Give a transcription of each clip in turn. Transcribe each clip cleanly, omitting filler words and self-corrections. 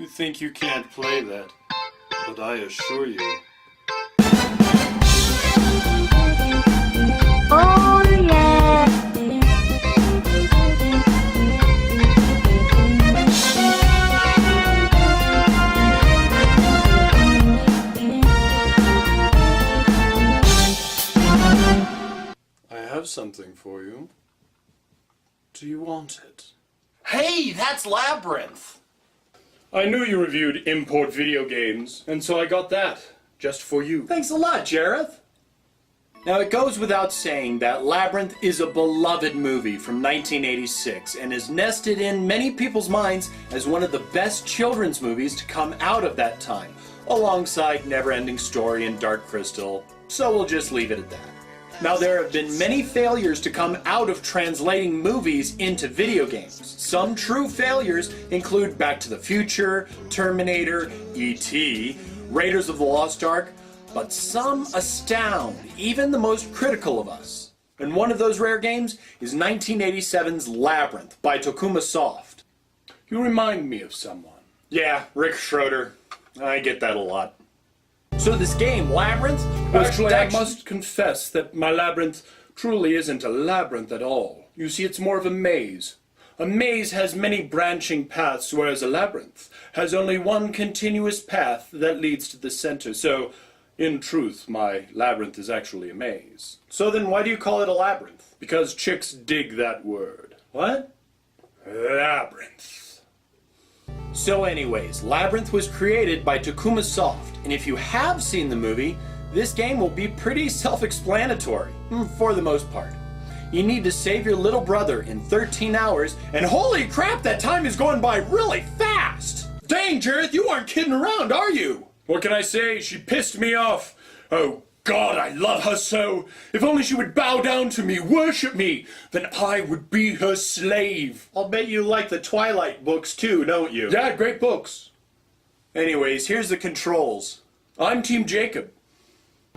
You think you can't play that, but I assure you. Oh yeah! I have something for you. Do you want it? Hey, that's Labyrinth! I knew you reviewed import video games, and so I got that, just for you. Thanks a lot, Jareth. Now, it goes without saying that Labyrinth is a beloved movie from 1986 and is nested in many people's minds as one of the best children's movies to come out of that time, alongside Neverending Story and Dark Crystal, so we'll just leave it at that. Now, there have been many failures to come out of translating movies into video games. Some true failures include Back to the Future, Terminator, E.T., Raiders of the Lost Ark, but some astound even the most critical of us. And one of those rare games is 1987's Labyrinth by Tokuma Soft. You remind me of someone. Yeah, Rick Schroeder. I get that a lot. So this game, Labyrinth, was Actually, I must confess that my Labyrinth truly isn't a labyrinth at all. You see, it's more of a maze. A maze has many branching paths, whereas a labyrinth has only one continuous path that leads to the center. So, in truth, my labyrinth is actually a maze. So then why do you call it a labyrinth? Because chicks dig that word. What? Labyrinth. So anyways, Labyrinth was created by Tokuma Soft, and if you have seen the movie, this game will be pretty self-explanatory, for the most part. You need to save your little brother in 13 hours, and holy crap, that time is going by really fast! Dang, Jareth, you aren't kidding around, are you? What can I say? She pissed me off. Oh God, I love her so. If only she would bow down to me, worship me, then I would be her slave. I'll bet you like the Twilight books too, don't you? Yeah, great books. Anyways, here's the controls. I'm Team Jacob.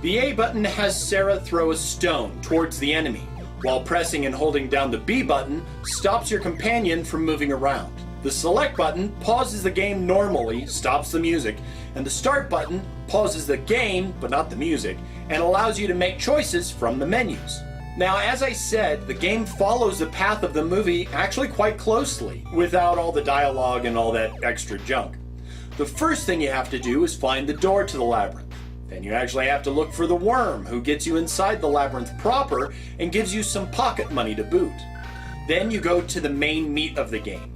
The A button has Sarah throw a stone towards the enemy, while pressing and holding down the B button stops your companion from moving around. The select button pauses the game normally, stops the music, and the start button pauses the game, but not the music, and allows you to make choices from the menus. Now, as I said, the game follows the path of the movie actually quite closely, without all the dialogue and all that extra junk. The first thing you have to do is find the door to the labyrinth. Then you actually have to look for the worm, who gets you inside the labyrinth proper and gives you some pocket money to boot. Then you go to the main meat of the game.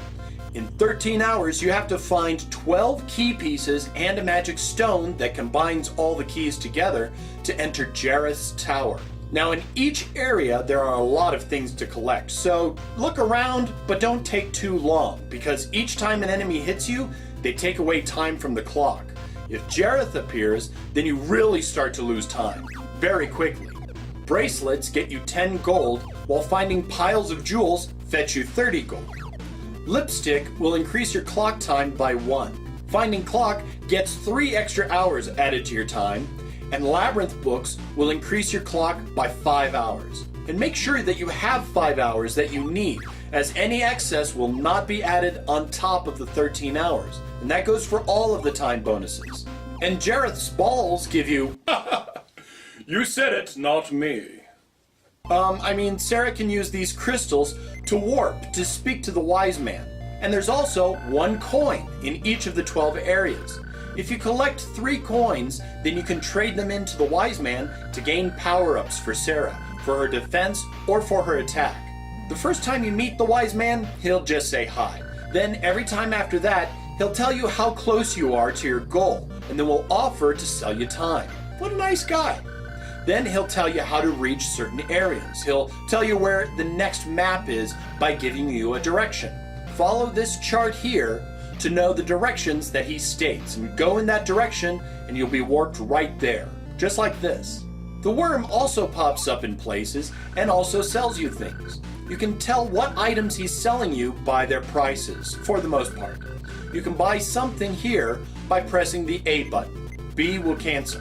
In 13 hours, you have to find 12 key pieces and a magic stone that combines all the keys together to enter Jareth's tower. Now, in each area, there are a lot of things to collect, so look around, but don't take too long, because each time an enemy hits you, they take away time from the clock. If Jareth appears, then you really start to lose time, very quickly. Bracelets get you 10 gold, while finding piles of jewels fetch you 30 gold. Lipstick will increase your clock time by 1. Finding clock gets 3 extra hours added to your time, and Labyrinth books will increase your clock by 5 hours. And make sure that you have 5 hours that you need, as any excess will not be added on top of the 13 hours. And that goes for all of the time bonuses. And Jareth's balls give you... You said it, not me. Sarah can use these crystals to warp to speak to the wise man. And there's also 1 coin in each of the 12 areas. If you collect 3 coins, then you can trade them into the wise man to gain power-ups for Sarah, for her defense or for her attack. The first time you meet the wise man, he'll just say hi. Then every time after that, he'll tell you how close you are to your goal, and then will offer to sell you time. What a nice guy. Then he'll tell you how to reach certain areas. He'll tell you where the next map is by giving you a direction. Follow this chart here to know the directions that he states, and go in that direction and you'll be warped right there, just like this. The worm also pops up in places and also sells you things. You can tell what items he's selling you by their prices, for the most part. You can buy something here by pressing the A button. B will cancel.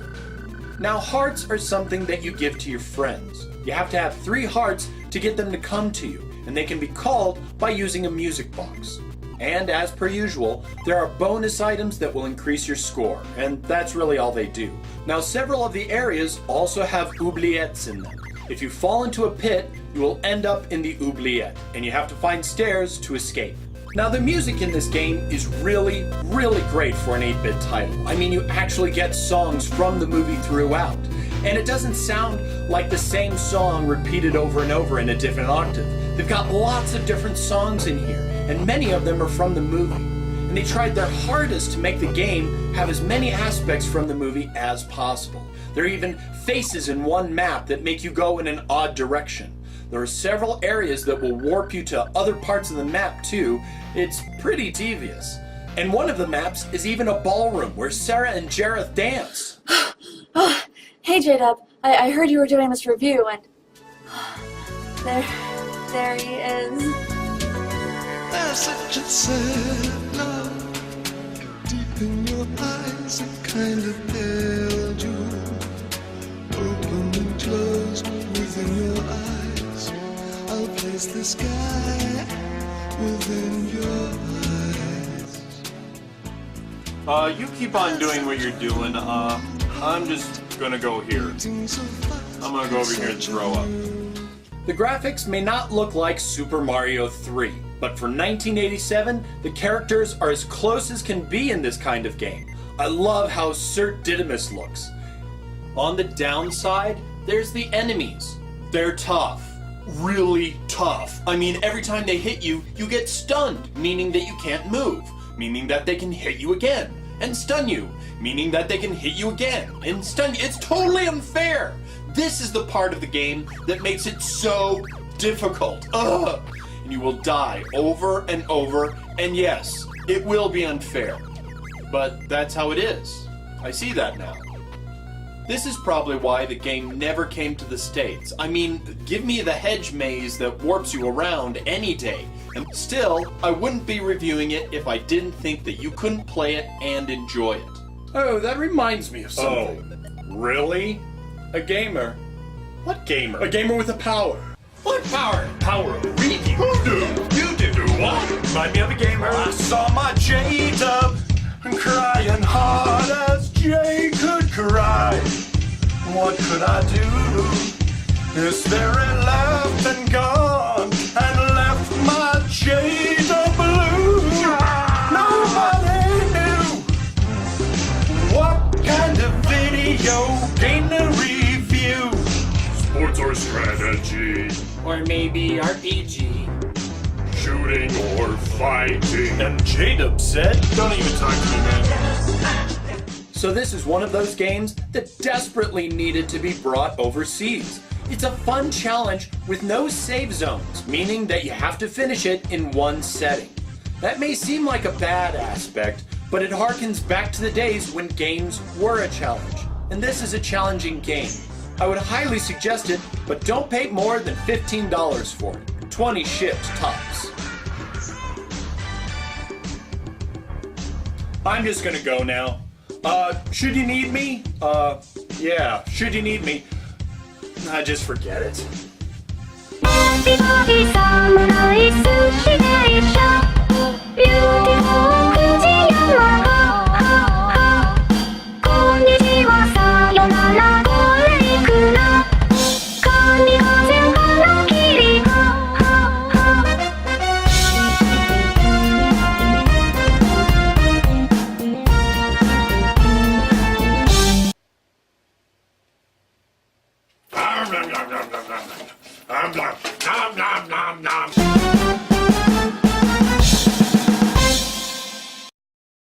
Now, hearts are something that you give to your friends. You have to have 3 hearts to get them to come to you, and they can be called by using a music box. And as per usual, there are bonus items that will increase your score, and that's really all they do. Now, several of the areas also have oubliettes in them. If you fall into a pit, you will end up in the oubliette, and you have to find stairs to escape. Now, the music in this game is really, really great for an 8-bit title. I mean, you actually get songs from the movie throughout, and it doesn't sound like the same song repeated over and over in a different octave. They've got lots of different songs in here, and many of them are from the movie. And they tried their hardest to make the game have as many aspects from the movie as possible. There are even faces in one map that make you go in an odd direction. There are several areas that will warp you to other parts of the map too. It's pretty devious. And one of the maps is even a ballroom where Sarah and Jareth dance. Oh, hey J-Dub, I heard you were doing this review and... There he is. There's such a sad love deep in your eyes, it kind of held you, open and closed within your eyes. I'll place the sky within your eyes. You keep on doing what you're doing. I'm just gonna go here. I'm gonna go over here and throw up. The graphics may not look like Super Mario 3, but for 1987, the characters are as close as can be in this kind of game. I love how Sir Didymus looks. On the downside, there's the enemies. They're tough. Really tough. I mean, every time they hit you, you get stunned, meaning that you can't move, meaning that they can hit you again, and stun you, meaning that they can hit you again, and stun you. It's totally unfair! This is the part of the game that makes it so difficult. Ugh! And you will die over and over, and yes, it will be unfair. But that's how it is. I see that now. This is probably why the game never came to the States. I mean, give me the hedge maze that warps you around any day. And still, I wouldn't be reviewing it if I didn't think that you couldn't play it and enjoy it. Oh, that reminds me of something. Oh, really? A gamer. What gamer? A gamer with a power. What power? Power of review. Who do? You do. Do what? Remind me of a gamer. I saw my J-Dub crying hard as J could cry. What could I do? Is there a left and gone and left my J-Dub blue? Nobody knew what kind of video game to review. Sports or strategy. Or maybe RPG. Shooting or fighting. And J-Dub said, don't even talk to me, man. So this is one of those games that desperately needed to be brought overseas. It's a fun challenge with no save zones, meaning that you have to finish it in one setting. That may seem like a bad aspect, but it harkens back to the days when games were a challenge. And this is a challenging game. I would highly suggest it, but don't pay more than $15 for it. 20 shipped tops. I'm just gonna go now. Should you need me? Yeah, should you need me? Just forget it. もちもちサムライ寿司電車 Beautiful 富士山がこんにちはさよならこれいくら神風から霧が Nom nom nom nom nom nom nom nom nom nom nom nom.